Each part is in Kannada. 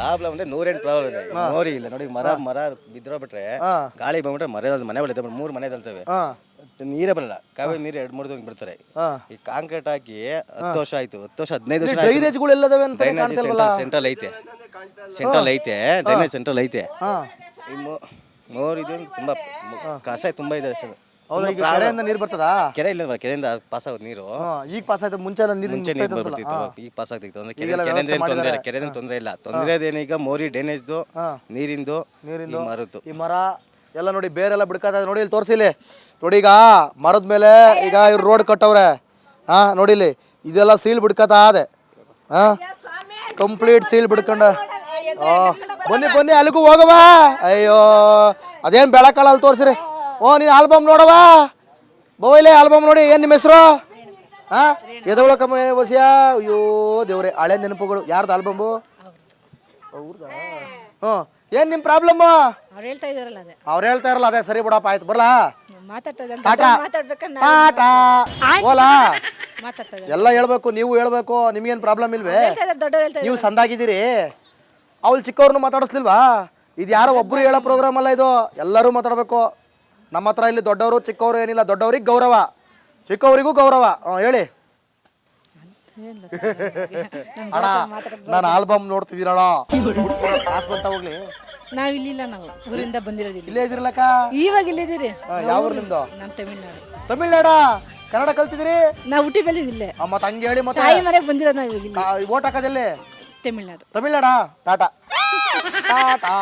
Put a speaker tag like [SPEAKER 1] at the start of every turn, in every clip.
[SPEAKER 1] ಪ್ರಾಬ್ಲಮ್ ಅಂದ್ರೆ 108 ಪ್ರಾಬ್ಲಮ್ ಇದೆ. ನೋಡಿ ಇಲ್ಲ ನೋಡಿ, ಮರ ಬಿದ್ರೋಗ್ಬಿಟ್ರೆ ಗಾಳಿ ಬಂದ್ಬಿಟ್ರೆ ಮನೆ ಒಳ್ಳೆ 3 ಮನೆ ಇದಾವೆ, ನೀರೇ ಬರಲ್ಲ. ಕಾವೇರಿ ನೀರು 2-3 ದಿನ ಬಿಡ್ತಾರೆ. ಈ ಕಾಂಕ್ರೀಟ್ ಹಾಕಿ 10 ವರ್ಷ ಆಯ್ತು, 10 ವರ್ಷ 15 ವರ್ಷ. ಸೆಂಟ್ರಲ್ ಐತೆ, ಡ್ರೈನೇಜ್ ಸೆಂಟ್ರಲ್ ಐತೆ. ಇದು ತುಂಬಾ ಕಸ ತುಂಬಾ ಇದೆ ಅಷ್ಟೇ.
[SPEAKER 2] ನೀರು ಬರ್ತದಾ?
[SPEAKER 1] ಕೆರೆ ಇಲ್ಲ, ಕೆರೆಯಿಂದ ಪಾಸ್ ಆಗೋದು ನೀರು.
[SPEAKER 2] ಈಗ ಪಾಸ್ ಆಯ್ತು, ಮುಂಚೆ ನೀರು
[SPEAKER 1] ಬರ್ತಿತ್ತು, ಈಗ ಪಾಸ್ ಆಗ್ತಿತ್ತು. ಅಂದ್ರೆ ಕೆರೆಯಿಂದ ತೊಂದರೆ ಇಲ್ಲ. ತೊಂದರೆ ಅದೇನೀಗ ಮೋರಿ ಡ್ರೈನೇಜ್ದು ನೀರಿಂದು ಮರದ್ದು. ಈ
[SPEAKER 2] ಮರ ಎಲ್ಲ ನೋಡಿ ಬೇರೆಲ್ಲ ಬಿಡ್ಕತ್ತ ನೋಡಿ, ಇಲ್ಲಿ ತೋರಿಸಿಲಿ ನೋಡಿ. ಈಗ ಮರದ ಮೇಲೆ ಈಗ ಇವ್ರು ರೋಡ್ ಕಟ್ಟವ್ರೆ, ನೋಡಿ ಇಲ್ಲಿ ಇದೆಲ್ಲ ಸೀಲ್ ಬಿಡ್ಕತ್ತ ಅದೆ, ಕಂಪ್ಲೀಟ್ ಸೀಲ್ ಬಿಡ್ಕೊಂಡ. ಬನ್ನಿ ಅಲ್ಲಿಗೂ ಹೋಗವ. ಅಯ್ಯೋ ಅದೇನು ಬೆಳಕಲ್ಲ, ಅಲ್ಲಿ ತೋರಿಸ್ರಿ. ನೀನು ಆಲ್ಬಮ್ ನೋಡವ, ಬೋಯ್ಲೆ ಆಲ್ಬಮ್ ನೋಡಿ. ಏನು ನಿಮ್ಮ ಹೆಸರು? ಎದೊಳಕಮ್ಮ ವಸಿಯ. ಅಯ್ಯೋ ದೇವ್ರೆ, ಹಳೆ ನೆನಪುಗಳು. ಯಾರ್ದು ಆಲ್ಬಮು? ಅವ್ರದಾ? ಏನ್ ನಿಮ್ ಪ್ರಾಬ್ಲಮ್?
[SPEAKER 3] ಅವ್ರು ಹೇಳ್ತಾ
[SPEAKER 2] ಇರಲ್ಲ ಅದೇ. ಸರಿ ಬಿಡಪ್ಪ, ಆಯ್ತು ಬರ್ಲಾ. ಎಲ್ಲ ಹೇಳ್ಬೇಕು, ನೀವು ಹೇಳ್ಬೇಕು. ನಿಮ್ಗೇನ್ ಪ್ರಾಬ್ಲಮ್ ಇಲ್ವೇ? ನೀವು ಸಂದಾಗಿದ್ದೀರಿ, ಅವ್ಳು ಚಿಕ್ಕವ್ರನ್ನು ಮಾತಾಡಿಸ್ಲಿಲ್ವಾ? ಇದು ಯಾರೋ ಒಬ್ರು ಹೇಳೋ ಪ್ರೋಗ್ರಾಮ್ ಅಲ್ಲ ಇದು, ಎಲ್ಲರೂ ಮಾತಾಡ್ಬೇಕು. ನಮ್ಮ ಹತ್ರ ಇಲ್ಲಿ ದೊಡ್ಡವರು ಚಿಕ್ಕವರು ಏನಿಲ್ಲ, ದೊಡ್ಡವ್ರಿಗೆ ಗೌರವ, ಚಿಕ್ಕವರಿಗೂ ಗೌರವ. ಹೇಳಿ ಅಣ್ಣ, ನಾನು ಆಲ್ಬಮ್ ನೋಡ್ತಿದ್ದೀರಣ. ಬಂತ ಹೋಗ್ಲಿ.
[SPEAKER 3] ನಾವ್ ಇಲ್ಲಿಲ್ಲ, ನಾವು ಊರಿಂದ ಬಂದಿರೋದಿಲ್ಲ.
[SPEAKER 2] ಇಲ್ಲೇ ಇದಿರ್ಲಕ್ಕ?
[SPEAKER 3] ಇವಾಗ ಇಲ್ಲಿದ್ದೀರಿ.
[SPEAKER 2] ಯಾವ ಊರು ನಿಮ್ದು?
[SPEAKER 3] ನಮ್ ತಮಿಳ್ನಾಡು.
[SPEAKER 2] ತಮಿಳ್ನಾಡ? ಕನ್ನಡ ಕಲ್ತಿದ್ದೀರಿ?
[SPEAKER 3] ನಾವು ಹುಟ್ಟಿ ಬೆಳೆದಿಲ್ಲ.
[SPEAKER 2] ಮತ್ತೆ ಹಂಗೆ ಹೇಳಿ. ಮತ್ತೆ
[SPEAKER 3] ತಾಯಿ ಮನೆಗೆ ಬಂದಿರೋದು ನಾವು ಇವಾಗ.
[SPEAKER 2] ಓಟ್ ಹಾಕೋದಲ್ಲಿ
[SPEAKER 3] ತಮಿಳ್ನಾಡು.
[SPEAKER 2] ತಮಿಳ್ನಾಡ? ಟಾಟಾ ಟಾಟಾ.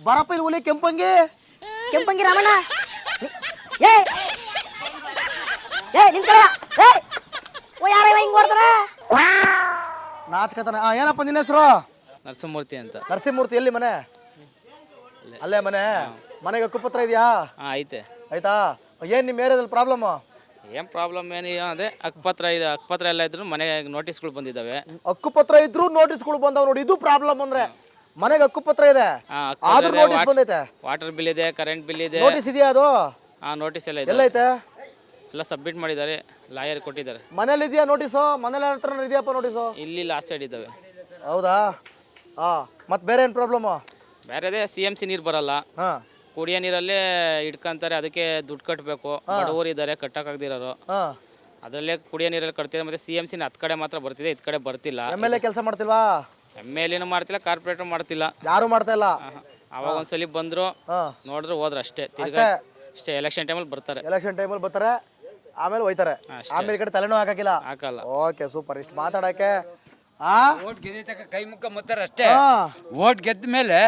[SPEAKER 2] ಬರಪ್ಪ ಇಲ್ಲಿ ಹುಲಿ ಕೆಂಪಂಗಿ
[SPEAKER 4] ರಾಮಣ್ಣ.
[SPEAKER 2] ನಾಚ್ಕತಾನೆ. ಏನಪ್ಪ ನಿನ್ನ ಹೆಸರು?
[SPEAKER 5] ನರಸಿಂಹಮೂರ್ತಿ ಅಂತ.
[SPEAKER 2] ನರಸಿಂಹಮೂರ್ತಿ. ಎಲ್ಲಿ ಮನೆ? ಅಲ್ಲೇ ಮನೆಗೆ ಹಕ್ಕುಪತ್ರ ಇದೆಯಾ?
[SPEAKER 5] ಐತೆ.
[SPEAKER 2] ಆಯ್ತಾ? ಏನ್ ನಿಮ್ಮ ಏರಿಯಾದಲ್ಲಿ ಪ್ರಾಬ್ಲಮ್?
[SPEAKER 5] ಏನ್ ಪ್ರಾಬ್ಲಮ್ ಏನಿಲ್ಲ, ಅದೇ ಹಕ್ಕುಪತ್ರ ಎಲ್ಲ ಇದ್ರು ಮನೆಗೆ ನೋಟಿಸ್ಗಳು ಬಂದಿದ್ದಾವೆ.
[SPEAKER 2] ಹಕ್ಕುಪತ್ರ ಇದ್ರು ನೋಟಿಸ್ಗಳು ಬಂದಾವ ನೋಡಿ. ಇದು ಪ್ರಾಬ್ಲಮ್ ಅಂದ್ರೆ ಮನೆಗೆ ಹಕ್ಕುಪತ್ರ ಇದೆ, ಆದ್ರೂ ನೋಟಿಸ್ ಬಂದೈತೆ.
[SPEAKER 5] ವಾಟರ್ ಬಿಲ್ ಇದೆ, ಕರೆಂಟ್ ಬಿಲ್ ಇದೆ.
[SPEAKER 2] ನೋಟಿಸ್ ಇದೆಯಾ ಅದು?
[SPEAKER 5] ನೋಟಿಸ್ ಎಲ್ಲ ಇದೆ.
[SPEAKER 2] ಎಲ್ಲೈತೆ?
[SPEAKER 5] ಎಲ್ಲ ಸಬ್ಮಿಟ್ ಮಾಡಿದ್ದಾರೆ, ಲಾಯರ್ ಕೊಟ್ಟಿದ್ದಾರೆ.
[SPEAKER 2] ಮನೇಲಿ ಇದೆಯಾ ನೋಟಿಸು? ಮನೇಲಿ ಹತ್ರ ಇದೆಯಪ್ಪ ನೋಟಿಸು?
[SPEAKER 5] ಇಲ್ಲಿ ಲಾಸ್ಟ್ ಸೈಡ್ ಇದ್ದಾವೆ.
[SPEAKER 2] ಹೌದಾ? ಮತ್ತೆ ಬೇರೆ ಏನು ಪ್ರಾಬ್ಲಮ್?
[SPEAKER 5] ಬೇರೆ CMC ನೀರು ಬರಲ್ಲ, ಕುಡಿಯೋ ನೀರಲ್ಲೇ ಇಟ್ಕೊಂತಾರೆ, ಅದಕ್ಕೆ ದುಡ್ಡು ಕಟ್ಟಬೇಕು. ಬಡವರು ಇದ್ದಾರೆ, ಕಟ್ಟಕ್ಕಾಗದಿರೋರು, ಅದರಲ್ಲೇ ಕುಡಿಯೋ ನೀರಲ್ಲಿ ಕಟ್ತಿದ್ದಾರೆ. ಮತ್ತೆ CMC 10 ಕಡೆ ಮಾತ್ರ ಬರ್ತಿದೆ, ಇದ್ ಕಡೆ ಬರ್ತಿಲ್ಲ.
[SPEAKER 2] MLA ಕೆಲಸ ಮಾಡ್ತಿಲ್ವಾ?
[SPEAKER 5] MLA ಮಾಡ್ತಿಲ್ಲ, ಕಾರ್ಪೊರೇಟರ್ ಮಾಡ್ತಿಲ್ಲ,
[SPEAKER 2] ಯಾರು ಮಾಡ್ತಾ ಇಲ್ಲ.
[SPEAKER 5] ಅವಾಗ ಒಂದ್ಸಲಿ ಬಂದ್ರು, ನೋಡಿದ್ರು, ಹೋದ್ರು ಅಷ್ಟೇ. ಅಷ್ಟೇ ಎಲೆಕ್ಷನ್ ಟೈಮಲ್ಲಿ ಬರ್ತಾರೆ.
[SPEAKER 2] ಎಲೆಕ್ಷನ್ ಟೈಮಲ್ಲಿ ಬರ್ತಾರೆ, ಆಮೇಲೆ ಹೋಯ್ತಾರೆ. ಆಮೇಲೆ ಕಡೆ ತಲೆನೂ ಹಾಕಕ್ಕಿಲ್ಲ.
[SPEAKER 5] ಹಾಕಲ್ಲ.
[SPEAKER 2] Okay, super. ಇಷ್ಟು ಮಾತಾಡಕ್ಕೆ
[SPEAKER 6] ಓಟ್ ಗೆದ್ದ ಕೈ ಮುಖ ಮುತ್ತಾರೆ ಅಷ್ಟೇ. ಓಟ್ ಗೆದ್ದ ಮೇಲೆ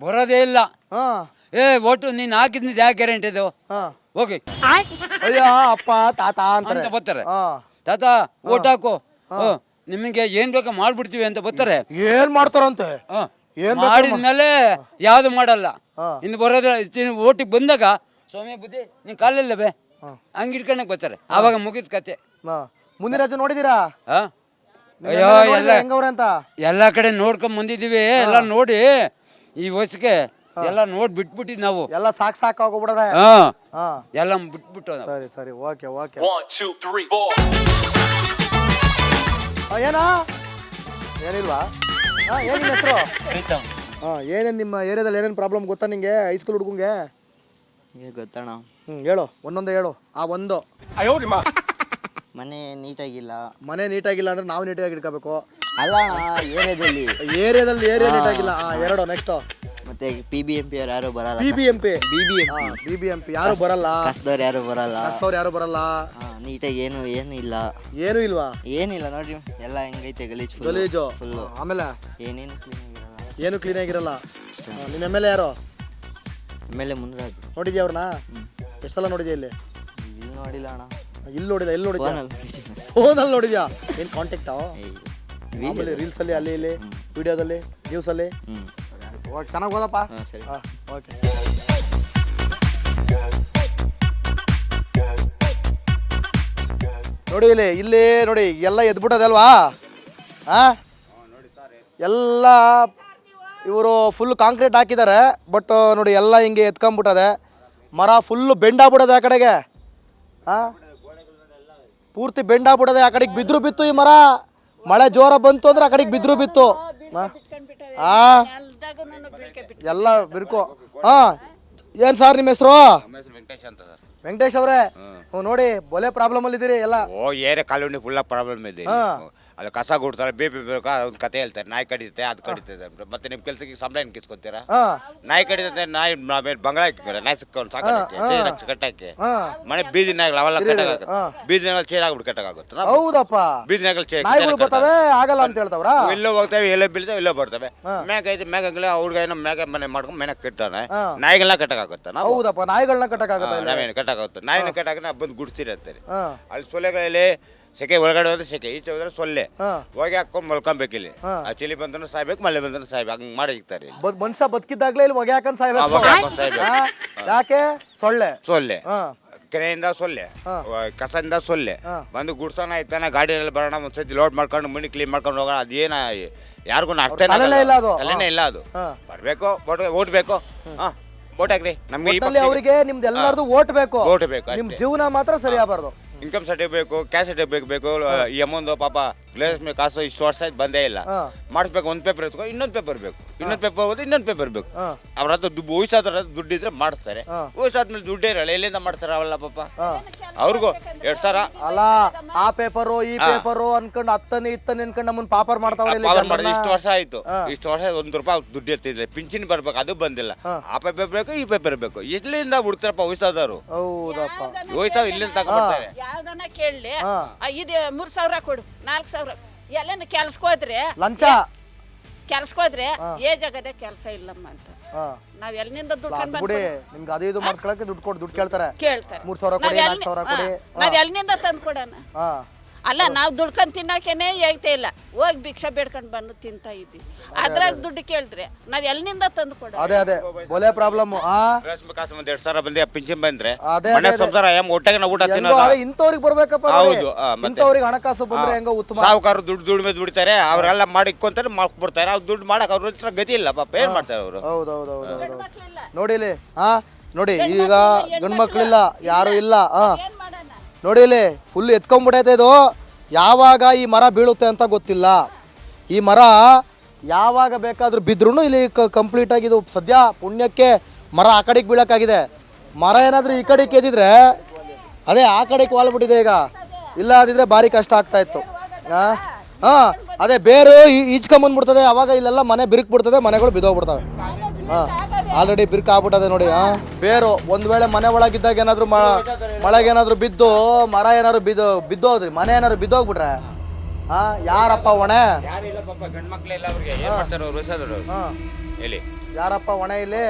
[SPEAKER 6] ಬರೋದೇ ಇಲ್ಲ. ಓಟು ನೀನ್ ಹಾಕಿದ್ ಯಾವ ಗ್ಯಾರಂಟಿ ಇದು? ಹೋಗಿ
[SPEAKER 2] ಅಯ್ಯ ಅಪ್ಪ ತಾತ ಅಂತ
[SPEAKER 6] ಬರ್ತಾರೆ. ತಾತ ಓಟ್ ಹಾಕು, ನಿಮಗೆ ಏನ್ ಬೇಕೋ ಮಾಡ್ಬಿಡ್ತೀವಿ ಅಂತ ಬರ್ತಾರೆ.
[SPEAKER 2] ಏನ್ ಮಾಡ್ತಾರಂತೆ?
[SPEAKER 6] ಮಾಡಿದ್ಮೇಲೆ ಯಾವ್ದು ಮಾಡಲ್ಲ. ಇನ್ನು ಬರೋದ್ರ ಓಟಿಗೆ ಬಂದಾಗ ಸ್ವಾಮಿ ಬುದ್ಧಿ ನೀನ್ ಕಾಲಿಲ್ಲವೇ ಹಂಗ ಇಟ್ಕೊಂಡಕ್ ಬರ್ತಾರೆ. ಆವಾಗ ಮುಗಿದ ಕತೆ.
[SPEAKER 2] ಮುಂದಿನ ರಾಜ್ಯ ನೋಡಿದೀರಾ?
[SPEAKER 6] ಅಯ್ಯೋ ಎಲ್ಲ ಕಡೆ ನೋಡ್ಕೊಂಡ್ ಬಂದಿದೀವಿ. ಎಲ್ಲ ನೋಡಿ ಈ ವಯಸ್ಸಿಗೆ ಎಲ್ಲ ನೋಡ್ ಬಿಟ್ಬಿಟ್ಟಿದ್ ನಾವು.
[SPEAKER 2] ಎಲ್ಲ ಸಾಕಾಗೋಗ್ಬಿಡದೆ.
[SPEAKER 6] ಎಲ್ಲ ಬಿಟ್ಬಿಟ್ಟು.
[SPEAKER 2] ಸರಿ ಸರಿ, ಓಕೆ ಓಕೆ. 1 2 3 4. ಏನಿಲ್ವಾ? ಏನಿಲ್ಲ ಹೆಸರು? ಏನೇನು ನಿಮ್ಮ ಏರಿಯಾದಲ್ಲಿ ಏನೇನು ಪ್ರಾಬ್ಲಮ್ ಗೊತ್ತಾ ನಿಂಗೆ? ಹೈಸ್ಕೂಲ್ ಹುಡುಗಂಗೆ
[SPEAKER 7] ಗೊತ್ತಣ್ಣ.
[SPEAKER 2] ಹೇಳು, ಒಂದೊಂದೇ ಹೇಳು. ಒಂದು
[SPEAKER 7] ಮನೆ ನೀಟಾಗಿಲ್ಲ.
[SPEAKER 2] ಮನೆ ನೀಟಾಗಿಲ್ಲ ಅಂದ್ರೆ ನಾವು ನೀಟಾಗಿ ಇಟ್ಕೋಬೇಕು.
[SPEAKER 7] ಅಲ್ಲ ಏರಿಯಾದಲ್ಲಿ
[SPEAKER 2] ಏರಿಯಾ ನೀಟಾಗಿಲ್ಲ. 2 ನೆಕ್ಸ್ಟ್.
[SPEAKER 7] ಮತ್ತೆ PBMP ಯಾರು ಬರಲ್ಲ.
[SPEAKER 2] BBMP ಯಾರು ಬರಲ್ಲ.
[SPEAKER 7] ಕಸದವ್ರು ಯಾರು ಬರಲ್ಲ. ನೀಟಾಗಿ ಏನು ಇಲ್ಲ.
[SPEAKER 2] ಏನು ಇಲ್ವಾ?
[SPEAKER 7] ಏನಿಲ್ಲ ನೋಡ್ರಿ, ಎಲ್ಲ ಹೆಂಗೈತೆ ಗಲೀಜು ಫುಲ್.
[SPEAKER 2] ಆಮೇಲೆ
[SPEAKER 7] ಏನೇನು
[SPEAKER 2] ಕ್ಲೀನ್ ಆಗಿರಲ್ಲ. ನಿಮ್ಮ MLA ಯಾರು?
[SPEAKER 7] MLA ಮುನ್ರಾಜ್.
[SPEAKER 2] ನೋಡಿದ್ಯಾ ಅವ್ರನ್ನ? ಎಷ್ಟು ಸಲ ನೋಡಿದ್ಯಾ? ಇಲ್ಲಿ
[SPEAKER 7] ನೋಡಿಲ್ಲ ಅಣ್ಣ.
[SPEAKER 2] ಎಲ್ಲಿ ನೋಡಿದ್ಯಾ? ಫೋನಲ್ಲಿ ನೋಡಿದ್ಯಾ? ಏನು ಕಾಂಟ್ಯಾಕ್ಟಾ? ರೀಲ್ಸ್ ಅಲ್ಲಿ, ಅಲ್ಲಿ ಇಲ್ಲಿ ವಿಡಿಯೋದಲ್ಲಿ, ನ್ಯೂಸ್ ಅಲ್ಲಿ? ಓಕೆ, ಚೆನ್ನಾಗಿ ಓದಪ್ಪ.
[SPEAKER 7] ಸರಿ,
[SPEAKER 2] ಓಕೆ. ನೋಡಿ ಇಲ್ಲಿ ನೋಡಿ, ಎಲ್ಲ ಎದ್ಬಿಟ್ಟದಲ್ವಾ? ಎಲ್ಲ ಇವರು ಫುಲ್ ಕಾಂಕ್ರೀಟ್ ಹಾಕಿದ್ದಾರೆ, ಬಟ್ ನೋಡಿ ಎಲ್ಲ ಹಿಂಗೆ ಎತ್ಕೊಂಡ್ಬಿಟ್ಟದೆ. ಮರ ಫುಲ್ಲು ಬೆಂಡಾಗ್ಬಿಡೋದೆ ಆ ಕಡೆಗೆ. ಪೂರ್ತಿ ಬೆಂಡಾಗ್ಬಿಡೋದೆ. ಆ ಕಡೆಗೆ ಬಿತ್ತು ಈ ಮರ. ಮಳೆ ಜೋರ ಬಂತು ಅಂದ್ರೆ ಆ ಕಡೆಗೆ ಬಿತ್ತು. ಎಲ್ಲ ಬಿರುಕು. ಹಾ ಏನ್ ಸರ್ ನಿಮ್ಮ ಹೆಸರು?
[SPEAKER 4] ವೆಂಕಟೇಶ್ ಅಂತ ಸರ್.
[SPEAKER 2] ವೆಂಕಟೇಶ್ ಅವರೇ, ನೋಡಿ ಬೊಲೆ ಪ್ರಾಬ್ಲಮ್ ಅಲ್ಲಿ ಇದ್ದೀರಿ ಎಲ್ಲ.
[SPEAKER 4] ಓ ಏರಿಯಾ ಕಾಲೋನಿ ಫುಲ್ ಪ್ರಾಬ್ಲಮ್ ಇದೆ. ಅಲ್ಲಿ ಕಸ ಗುಡ್ತಾರೆ, ಬೇಬಿ ಬೇಕಾ ಒಂದು ಕತೆ ಹೇಳ್ತಾರೆ, ನಾಯಿ ಕಡಿತೆ ಅದು ಕಡಿತದೆ. ಮತ್ತೆ ನಿಮ್ಮ ಕೆಲ್ಸಕ್ಕೆ ಸಂಬಳ ಏನು ಕಿಸ್ಕೊತೀರಾ? ನಾಯಿ ಕಡಿತದೆ, ನಾಯಿ ಬಂಗಳ ಇಕ್ಕಿದ್ರೆ ನಾಯಿ ಸಿಕ್ಕೊಂಡು ಸಾಕಾಗಿ ಕಟ್ಟಾಕಿ ಮನೆ ಬೀದಿ ನಾಯಿಗಳು ಅವೆಲ್ಲ ಕಟ್ಟಾಗ ಬೀದಿ ನಾಯಿಗಳು ಚೇರ್ ಆಗ್ಬಿಟ್ಟು ಕಟ್ಟಾಗುತ್ತೆ.
[SPEAKER 2] ಹೌದಪ್ಪ,
[SPEAKER 4] ಬೀದಿ ನಾಯಿಗಳು ಚೇರ್
[SPEAKER 2] ನಾಯಿಗಳು ಬರ್ತಾವೆ ಆಗಲ್ಲ ಅಂತ ಹೇಳ್ತಾವ್ರ.
[SPEAKER 4] ಎಲ್ಲೋ ಹೋಗ್ತವೆ, ಎಲ್ಲೋ ಬೀಳ್ತವೆ, ಎಲ್ಲೋ ಬರ್ತವೆ. ಮ್ಯಾಗ ಐತೆ ಮ್ಯಾಗಂಗ್ಲ ಅವ್ರಿಗೆ ಏನೋ ಮ್ಯಾಗ ಮನೆ ಮಾಡ್ಕೊಂಡು ಮನೆ ಕಟ್ತಾನೆ. ನಾಯಿಗಳನ್ನ ಕಟ್ಟಾಗುತ್ತೆ ನಾವು.
[SPEAKER 2] ಹೌದಪ್ಪ, ನಾಯಿಗಳನ್ನ ಕಟ್ಟಕ್ಕಾಗತ್ತ?
[SPEAKER 4] ನಾವೇನು ಕಟ್ಟಾಗುತ್ತೆ, ನಾಯಿನ ಕಟ್ಟಾಕ ಬಂದು ಗುಡ್ಸಿರತ್ತಾರೆ. ಅಲ್ಲಿ ಸೊಳ್ಳೆಗಳಲ್ಲಿ ಸೆಕೆ ಒಳಗಡೆ ಹೋದ್ರೆ ಸೆಕೆ, ಈಚೆ ಹೋದ್ರೆ ಸೊಳ್ಳೆ, ಹೋಗಿ ಹಾಕೊಂಡು ಮಲ್ಕೊಬೇಕು. ಇಲ್ಲಿ ಆ ಚಳಿ ಬಂದ್ರು ಸಾಯ್ಬೇಕು, ಮಳೆ ಬಂದ್ರು ಸಾಯ್ಬೇಕು, ಹಂಗ್ ಮಾಡಿ ಇಕ್ತಾರೆ.
[SPEAKER 2] ಮನುಷ್ಯ ಬದುಕಿದ್ದಾಗ್ಲೇ ಇಲ್ಲಿ ಹೊಗೆ ಹಾಕೊಂಡ್ ಸಾಯ್ಬೇಕು. ಯಾಕೆ? ಸೊಳ್ಳೆ
[SPEAKER 4] ಕೆರೆಯಿಂದ ಸೊಳ್ಳೆ, ಕಸದಿಂದ ಸೊಳ್ಳೆ ಬಂದು ಗುಡ್ಸೋಣ ಆಯ್ತಾನೆ. ಗಾಡಿಯಲ್ಲಿ ಬರೋಣ, ಒಂದ್ಸತಿ ಲೋಡ್ ಮಾಡ್ಕೊಂಡು ಮಣ್ಣಿ ಕ್ಲೀನ್ ಮಾಡ್ಕೊಂಡು ಹೋಗೋಣ. ಅದೇನ ಯಾರಿಗೂ ಅರ್ಥನೇ ಇಲ್ಲ, ತಲೆನೇ ಇಲ್ಲ ಅದು. ಬರ್ಬೇಕು, ಓಟ್ ಬೇಕು, ಓಟ್ ಹಾಕ್ರಿ ನಮ್ಗೆ.
[SPEAKER 2] ಅವರಿಗೆ ನಿಮ್ದು ಎಲ್ಲಾರ್ದು ಓಟ್ ಬೇಕು,
[SPEAKER 4] ಓಟ್ ಬೇಕು.
[SPEAKER 2] ನಿಮ್ ಜೀವನ ಮಾತ್ರ ಸರಿ ಆಗಬಾರ್ದು.
[SPEAKER 4] ಇನ್ಕಮ್ ಸರ್ಟಿಫಿಕೇಟ್ ಬೇಕು, ಕ್ಯಾಶ್ ಸರ್ಟಿಫಿಕೇಟ್ ಬೇಕು. ಈ ಅಮೌಂಟ್ ಪಾಪ ಗ್ಲೇಸ್ ಕಾಸು ಇಷ್ಟು ವರ್ಷ ಆಯ್ತು ಬಂದೇ ಇಲ್ಲ. ಮಾಡಿಸ್ಬೇಕು, ಒಂದು ಪೇಪರ್ ಎತ್ಕೊ, ಇನ್ನೊಂದು ಪೇಪರ್ ಬೇಕು, ಇನ್ನೊಂದು ಪೇಪರ್ ಹೋಗೋದು, ಇನ್ನೊಂದು ಪೇಪರ್ ಬೇಕು. ಅವ್ರ ಹತ್ರ ವಯಸ್ಸಾದ್ರ ದುಡ್ಡಿದ್ರೆ ಮಾಡಿಸ್ತಾರೆ. ವಯಸ್ಸಾದ್ಮೇಲೆ ದುಡ್ಡೇ ಇರಲ್ಲ, ಎಲ್ಲಿಂದ ಮಾಡ್ತಾರೆ ಅವೆಲ್ಲ ಪಾಪ. ಅವ್ರಿಗೂ 2000
[SPEAKER 2] ಅಲ್ಲ, ಆ ಪೇಪರು ಈ ಪೇಪರು ಅನ್ಕೊಂಡು ಹತ್ತನೇ ಅನ್ಕೊಂಡು ನಮ್ಮನ್ನ ಪಾಪರ್ ಮಾಡ್ತಾವ್ರೆ.
[SPEAKER 4] ಇಷ್ಟು ವರ್ಷ ಆಯ್ತು, ಇಷ್ಟು ವರ್ಷ ₹1 ದುಡ್ಡು ಎತ್ತಿದ್ರೆ ಪಿಂಚಿನ್ ಬರ್ಬೇಕು, ಅದು ಬಂದಿಲ್ಲ. ಆ ಪೇಪರ್ ಬೇಕು, ಈ ಪೇಪರ್ ಬೇಕು. ಎಲ್ಲಿಂದ ಬಿಡ್ತಾರಪ್ಪ ವಯಸ್ಸಾದವರು?
[SPEAKER 2] ಹೌದಪ್ಪ,
[SPEAKER 4] ವಯಸ್ಸಾದ ಇಲ್ಲಿಂದ ತಗೊಂಡ್ಬರ್ತಾರೆ.
[SPEAKER 8] ಯಾವ್ದನ್ನ ಕೇಳಲಿ, ಇದು 3000 ಕೊಡು, 4000 ಎಲ್ಲನ ಕೆಲ್ಸಕ್ಕೋದ್ರೆ
[SPEAKER 2] ಲಂಚ,
[SPEAKER 8] ಕೆಲ್ಸಕ್ಕೋದ್ರೆ ಏ ಜಗದ ಕೆಲಸ ಇಲ್ಲಮ್ಮ ಅಂತ ನಾವ್ ಎಲ್ಲಿಂದ ದುಡ್ಡು
[SPEAKER 2] ಬಿಡಿ. ನಿಮ್ಗೆ ಅದು ಇದು ಮಾಡಿಸ್ಕೊಳಕ್ಕೆ ದುಡ್ಡು ಕೇಳ್ತಾರೆ.
[SPEAKER 8] 3000
[SPEAKER 2] ಕೊಡಿ, 4000 ಕೊಡಿ.
[SPEAKER 8] ನಾವ್ ಎಲ್ಲಿಂದ ತಂದು ಕೊಡೋಣ? ಅಲ್ಲ, ನಾವು ದುಡ್ಕೊಂಡ್ ತಿನ್ನಕೇನೆ ಐತೆ ಇಲ್ಲ, ಹೋಗಿ ಭಿಕ್ಷೆ ಬೇಡ್ಕೊಂಡ್ ಬಂದು ತಿಂತಾ ಇದ್ದೀವಿ. ಅದ್ರಾಗ ದುಡ್ಡು ಕೇಳಿದ್ರೆ ನಾವ್ ಎಲ್ಲಿಂದ ತಂದು ಕೊಡ?
[SPEAKER 2] ಅದೇ ಬೊಲೆ ಪ್ರಾಬ್ಲಮ್.
[SPEAKER 4] ರೇಷ್ಮೆ ಕಾಸು 2,000 ಬಂದು ಪಿಂಚನ್ ಬಂದ್ರೆ ಮನೆ ಸಂಸಾರ ಒಟ್ಟಾಗಿ ಊಟ
[SPEAKER 2] ಇಂಥವ್ರಿಗೆ ಬರ್ಬೇಕಪ್ಪ.
[SPEAKER 4] ಹೌದು,
[SPEAKER 2] ಇಂಥವ್ರಿಗೆ ಹಣಕಾಸು ಬಂದ್ರೆ ಹೆಂಗೋ ಉತ್ತಮ.
[SPEAKER 4] ಸಾವುಕಾರ ದುಡಿಮೆ ದುಡಿತಾರೆ, ಅವ್ರೆಲ್ಲ ಮಾಡಿಕೊಂತಾರೆ, ಮಾಡ್ಕೊಡ್ತಾರೆ. ಅವ್ರು ದುಡ್ಡು ಮಾಡಕ್ ಅವ್ರ ಹತ್ರ ಗತಿ ಇಲ್ಲ ಪಾಪ, ಏನ್ ಮಾಡ್ತಾರೆ ಅವರು?
[SPEAKER 2] ಹೌದೌದೌದು. ನೋಡಿಲಿ, ನೋಡಿ ಈಗ ಗಂಡು ಮಕ್ಳಿಲ್ಲ, ಯಾರು ಇಲ್ಲ. ನೋಡಿ ಇಲ್ಲಿ ಫುಲ್ ಎತ್ಕೊಂಡ್ಬಿಟ್ಟೈತೆ ಇದು. ಯಾವಾಗ ಈ ಮರ ಬೀಳುತ್ತೆ ಅಂತ ಗೊತ್ತಿಲ್ಲ. ಈ ಮರ ಯಾವಾಗ ಬೇಕಾದ್ರೂ ಬಿದ್ರೂ ಇಲ್ಲಿ ಕಂಪ್ಲೀಟಾಗಿ ಇದು ಸದ್ಯ ಪುಣ್ಯಕ್ಕೆ ಮರ ಆ ಕಡೆಗೆ ಬೀಳೋಕ್ಕಾಗಿದೆ. ಮರ ಏನಾದರೂ ಈ ಕಡೆಗೆ ಎದ್ದಿದ್ರೆ ಅದೇ ಆ ಕಡೆಗೆ ವಾಲ್ಬಿಟ್ಟಿದೆ. ಈಗ ಇಲ್ಲ ಆದಿದ್ರೆ ಭಾರಿ ಕಷ್ಟ ಆಗ್ತಾಯಿತ್ತು. ಅದೇ ಬೇರು ಈಚ್ಕೊಂಬಂದ್ಬಿಡ್ತದೆ, ಅವಾಗ ಇಲ್ಲೆಲ್ಲ ಮನೆ ಬಿರುಕ್ಬಿಡ್ತದೆ, ಮನೆಗಳು ಬಿದ್ದೋಗ್ಬಿಡ್ತವೆ. ಆಲ್ರೆಡಿ ಬಿರುಕು ಆಗ್ಬಿಟ್ಟದೆ ನೋಡಿ. ಬೇರು ಒಂದು ವೇಳೆ ಮನೆ ಒಳಗಿದ್ದಾಗ ಏನಾದರೂ ಮಳೆಗೇನಾದರೂ ಬಿದ್ದು ಮರ ಏನಾದ್ರು ಬಿದ್ದೋದ್ರಿ, ಮನೆ ಏನಾದ್ರು ಬಿದ್ದೋಗ್ಬಿಟ್ರೆ ಯಾರಪ್ಪ ಹೊಣೆ?
[SPEAKER 4] ಗಂಡು ಮಕ್ಳೆಲ್ಲ ಅವ್ರಿಗೆ ಏನ್ ಮಾಡ್ತಾರೆ ಅವ್ರು?
[SPEAKER 2] ಯಾರಪ್ಪ ಹೊಣೆ ಇಲ್ಲಿ?